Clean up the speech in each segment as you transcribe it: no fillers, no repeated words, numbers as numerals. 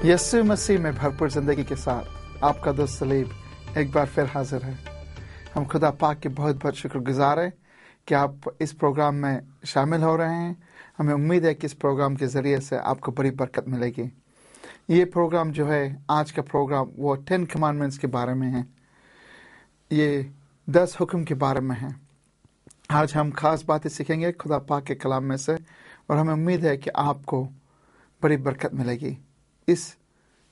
यीशु मसीह में भरपूर ज़िंदगी के साथ आपका दोस्त सलीब एक बार फिर हाजिर है। हम खुदा पाक के बहुत बहुत शुक्रगुजार हैं कि आप इस प्रोग्राम में शामिल हो रहे हैं। हमें उम्मीद है कि इस प्रोग्राम के ज़रिए से आपको बड़ी बरकत मिलेगी। ये प्रोग्राम जो है, आज का प्रोग्राम वो 10 कमांडमेंट्स के बारे में है, ये 10 हुक्म के बारे में है। आज हम खास बातें सीखेंगे खुदा पाक के कलाम में से, और हमें उम्मीद है कि आपको बड़ी बरकत मिलेगी इस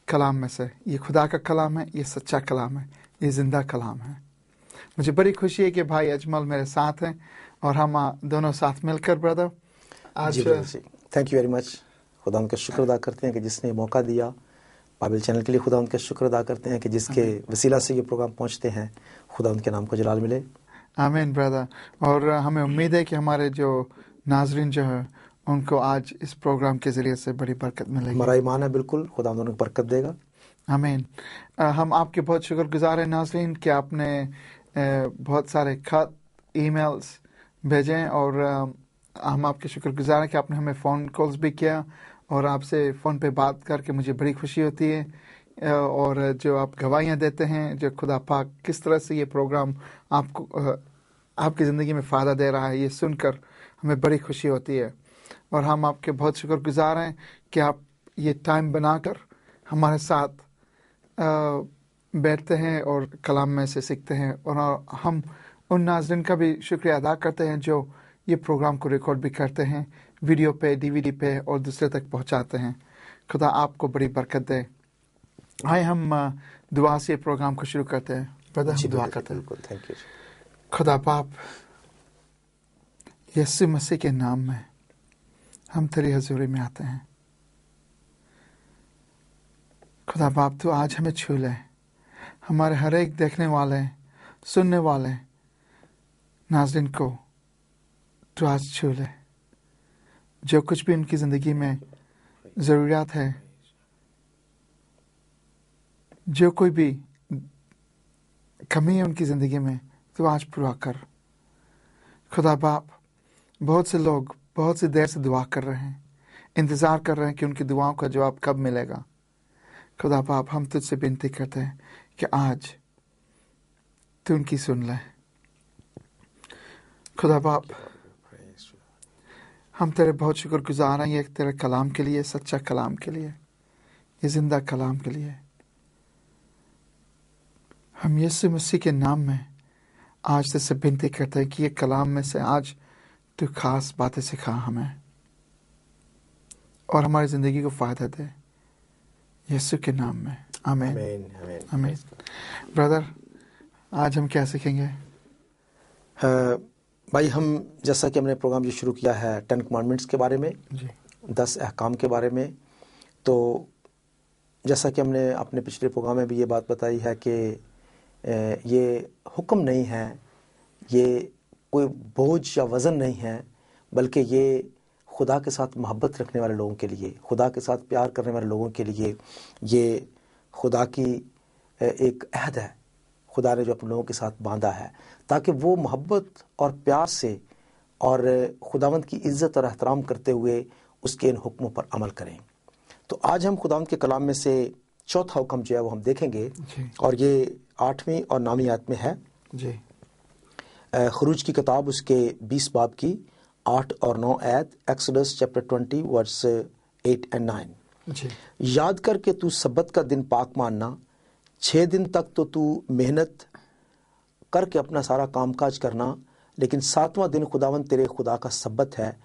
कलाम में से। ये खुदा का कलाम है, ये सच्चा कलाम है, ये ज़िंदा कलाम है। मुझे बड़ी खुशी है कि भाई अजमल मेरे साथ हैं और हम दोनों साथ मिलकर ब्रदर आज थैंक यू वेरी मच। खुदा उनका शुक्र अदा करते हैं कि जिसने मौका दिया बाइबल चैनल के लिए। खुदा उनका शुक्र अदा करते हैं कि जिसके वसीला से ये प्रोग्राम पहुंचते हैं। खुदा उनके नाम को जलाल मिले। आमीन ब्रदर। और हमें उम्मीद है कि हमारे जो नाजरीन जो है उनको आज इस प्रोग्राम के ज़रिए से बड़ी बरकत मिलेगी। हमारा ईमान है बिल्कुल, खुदा उनको बरकत देगा। आमीन। हम आपके बहुत शुक्रगुजार हैं नाजरीन कि आपने बहुत सारे खत ईमेल्स भेजें, और हम आपके शुक्रगुजार हैं कि आपने हमें फ़ोन कॉल्स भी किया, और आपसे फ़ोन पे बात करके मुझे बड़ी खुशी होती है। और जो आप गवाहियाँ देते हैं, जो खुदा पाक किस तरह से ये प्रोग्राम आपको आपकी ज़िंदगी में फ़ायदा दे रहा है, ये सुनकर हमें बड़ी खुशी होती है। और हम आपके बहुत शुक्रगुजार हैं कि आप ये टाइम बनाकर हमारे साथ बैठते हैं और कलाम में से सीखते हैं। और हम उन नाज़रीन का भी शुक्रिया अदा करते हैं जो ये प्रोग्राम को रिकॉर्ड भी करते हैं, वीडियो पे, डीवीडी पे, और दूसरे तक पहुंचाते हैं। खुदा आपको बड़ी बरकत दे। आइए हम दुआ से प्रोग्राम को शुरू करते हैं। ब्रदर, हम दुआ करते हैं। Thank you. खुदा बाप, यीशु मसीह के नाम में हम तेरी हजूरी में आते हैं। खुदा बाप, तू आज हमें छू ले। हमारे हर एक देखने वाले, सुनने वाले नाज़रीन को तू आज छू ले। जो कुछ भी उनकी ज़िंदगी में ज़रूरियात है, जो कोई भी कमी है उनकी ज़िंदगी में, तो आज पूरा कर। खुदा बाप, बहुत से लोग बहुत सी देर से दुआ कर रहे हैं, इंतज़ार कर रहे हैं कि उनकी दुआओं का जवाब कब मिलेगा। खुदा बाप, हम तुझसे विनती करते हैं कि आज तू उनकी सुन ले। खुदा बाप, हम तेरे बहुत शुक्रगुजार हैं ये तेरे कलाम के लिए, सच्चा कलाम के लिए, ये ज़िंदा कलाम के लिए। हम यीशु मसीह के नाम में आज तुझसे विनती करते हैं कि ये कलाम में से आज तू खास बातें सिखा हमें और हमारी ज़िंदगी को फ़ायदा दे, यीशु के नाम में। आमीन आमीन आमीन। ब्रदर, आज हम क्या सीखेंगे? भाई, हम जैसा कि हमने प्रोग्राम जो शुरू किया है 10 कमांडमेंट्स के बारे में, 10 अहकाम के बारे में, तो जैसा कि हमने अपने पिछले प्रोग्राम में भी ये बात बताई है कि ये हुक्म नहीं है, ये कोई बोझ या वज़न नहीं है, बल्कि ये खुदा के साथ मोहब्बत रखने वाले लोगों के लिए, खुदा के साथ प्यार करने वाले लोगों के लिए ये खुदा की एक अहद है। खुदा ने जो अपने लोगों के साथ बांधा है ताकि वो मोहब्बत और प्यार से और खुदावंद की इज़्ज़त और एहतराम करते हुए उसके इन हुक्मों पर अमल करें। तो आज हम खुदावंद के कलाम में से चौथा हुक्म जो है वो हम देखेंगे, और ये 8वीं और 9वीं आयत में है जी। खरूज की किताब उसके 20 बाब की 8 और 9 आयत, एक्सोडस चैप्टर 20 वर्स 8 and 9। जी। याद कर के तू सब्बत का दिन पाक मानना, 6 दिन तक तो तू मेहनत करके अपना सारा कामकाज करना, लेकिन 7वां दिन खुदावंद तेरे खुदा का सब्बत है।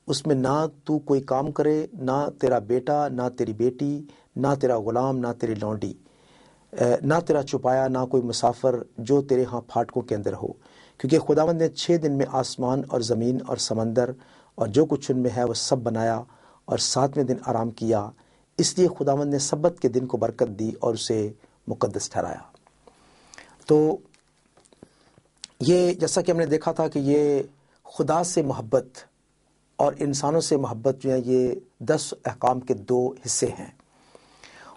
उसमें ना तू कोई काम करे, ना तेरा बेटा, ना तेरी बेटी, ना तेरा गुलाम, ना तेरी लौंडी, ना तेरा चुपाया, ना कोई मुसाफिर जो तेरे यहाँ फाटकों के अंदर हो, क्योंकि खुदावंद ने 6 दिन में आसमान और ज़मीन और समंदर और जो कुछ उनमें है वो सब बनाया, और 7वें दिन आराम किया। इसलिए खुदावंद ने सब्बत के दिन को बरकत दी और उसे मुकद्दस ठहराया। तो ये जैसा कि हमने देखा था कि ये खुदा से मोहब्बत और इंसानों से मोहब्बत जो है, ये 10 अहकाम के 2 हिस्से हैं,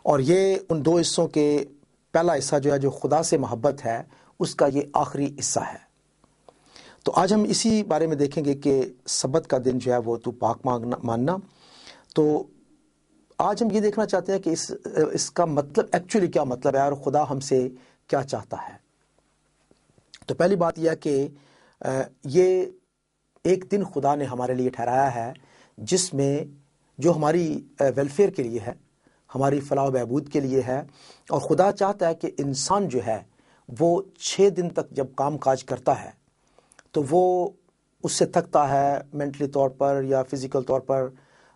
और ये उन 2 हिस्सों के पहला हिस्सा जो है, जो खुदा से मोहब्बत है, उसका ये आखिरी हिस्सा है। तो आज हम इसी बारे में देखेंगे कि सब्बत का दिन जो है वो तू पाक मानना। तो آج ہم یہ دیکھنا چاہتے ہیں کہ اس کا مطلب ایکچولی کیا مطلب ہے اور خدا ہم سے کیا چاہتا ہے۔ تو پہلی بات یہ ہے کہ یہ ایک دن خدا نے ہمارے لیے ٹھہرایا ہے جس میں جو ہماری ویلفیئر کے لیے ہے، ہماری فلاح و بہبود کے لیے ہے، اور خدا چاہتا ہے کہ انسان جو ہے وہ 6 دن تک جب کام کاج کرتا ہے تو وہ اس سے تھکتا ہے، مینٹلی طور پر یا فزیکل طور پر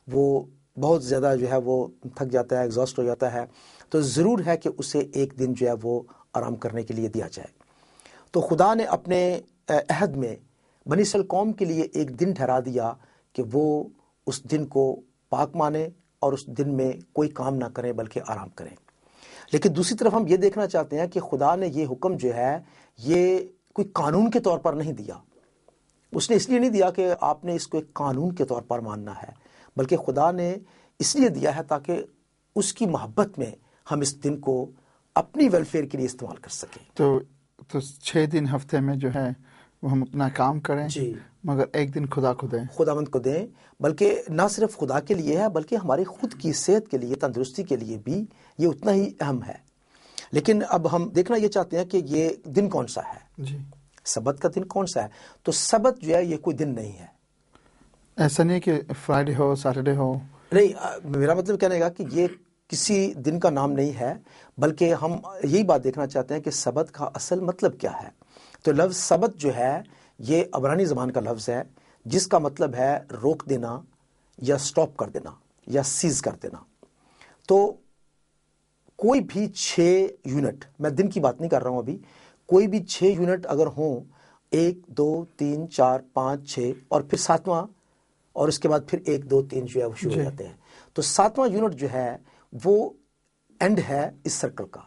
وہ بہت زیادہ جو ہے وہ تھک جاتا ہے، ایگزاسٹ ہو جاتا ہے، تو ضرور ہے کہ اسے ایک دن جو ہے وہ آرام کرنے کے لیے دیا جائے۔ تو خدا نے اپنے عہد میں بنی اسرائیل قوم کے لیے ایک دن ٹھہرا دیا کہ وہ اس دن کو پاک مانے اور اس دن میں کوئی کام نہ کریں بلکہ آرام کریں۔ لیکن دوسری طرف ہم یہ دیکھنا چاہتے ہیں کہ خدا نے یہ حکم جو ہے یہ کوئی قانون کے طور پر نہیں دیا۔ اس نے اس لیے نہیں دیا کہ آپ نے اس کو ایک قانون کے طور پر ماننا ہے، بلکہ خدا نے اس لیے دیا ہے تاکہ اس کی محبت میں ہم اس دن کو اپنی ویلفیئر کے لیے استعمال کر سکیں۔ تو 6 دن ہفتے میں جو ہے وہ ہم اپنا کام کریں، جی، مگر ایک دن خدا کو دیں، خداوند کو دیں، بلکہ نہ صرف خدا کے لیے ہے بلکہ ہماری خود کی صحت کے لیے، تندرستی کے لیے بھی یہ اتنا ہی اہم ہے۔ لیکن اب ہم دیکھنا یہ چاہتے ہیں کہ یہ دن کون سا ہے، جی۔ سبت کا دن کون سا ہے؟ تو سبت جو ہے یہ کوئی دن نہیں ہے۔ ایسا نہیں کہ فرائیڈے ہو، سیٹرڈے ہو، نہیں، میرا مطلب کہنے کا کہ یہ کسی دن کا نام نہیں ہے، بلکہ ہم یہی بات دیکھنا چاہتے ہیں کہ سبت کا اصل مطلب کیا ہے۔ تو لفظ سبت جو ہے یہ عبرانی زبان کا لفظ ہے جس کا مطلب ہے روک دینا یا سٹاپ کر دینا یا سیز کر دینا۔ تو کوئی بھی 6 یونٹ، میں دن کی بات نہیں کر رہا ہوں ابھی، کوئی بھی 6 یونٹ اگر ہوں، 1 2 3 4 5 6 اور پھر 7واں، اور اس کے بعد پھر 1 2 3 جو ہے وہ شروع ہو جاتے ہیں، تو 7واں یونٹ جو ہے وہ اینڈ ہے اس سرکل کا۔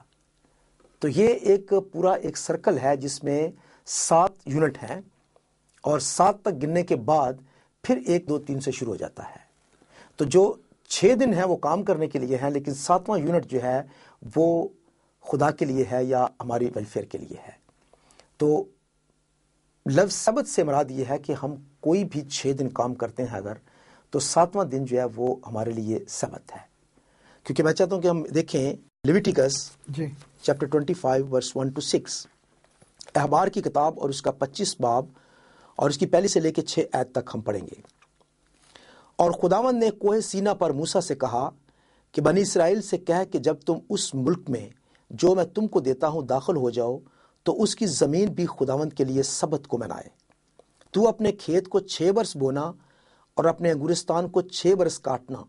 تو یہ ایک پورا ایک سرکل ہے جس میں 7 یونٹ ہیں، اور 7 تک گننے کے بعد پھر 1 2 3 سے شروع ہو جاتا ہے۔ تو جو 6 دن ہیں وہ کام کرنے کے لیے ہیں، لیکن 7واں یونٹ جو ہے وہ خدا کے لیے ہے یا ہماری ویلفیئر کے لیے ہے۔ تو لفظ سبت سے مراد یہ ہے کہ ہم کوئی بھی 6 دن کام کرتے ہیں اگر، تو 7واں دن جو ہے وہ ہمارے لیے سبت ہے۔ کیونکہ میں چاہتا ہوں کہ ہم دیکھیں لیویٹیکس جی، چیپٹر 25 ورس 1 to 6، احبار کی کتاب اور اس کا 25 باب اور اس کی پہلی سے لے کے 6 آیت تک ہم پڑھیں گے۔ اور خداوند نے کوہ سینا پر موسیٰ سے کہا کہ بنی اسرائیل سے کہہ کہ جب تم اس ملک میں جو میں تم کو دیتا ہوں داخل ہو جاؤ تو اس کی زمین بھی خداوند کے لیے سبت کو منائے۔ تو اپنے کھیت کو 6 برس بونا اور اپنے انگورستان کو 6 برس کاٹنا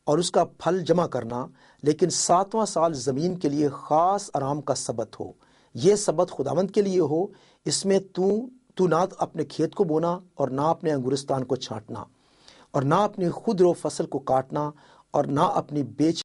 اور اس کا پھل جمع کرنا، لیکن 7واں سال زمین کے لیے خاص آرام کا سبت ہو۔ یہ سبت خداوند کے لیے ہو، اس میں تو نہ اپنے کھیت کو بونا اور نہ اپنے انگورستان کو چھانٹنا اور نہ اپنی خود رو فصل کو کاٹنا اور نہ اپنی بیچ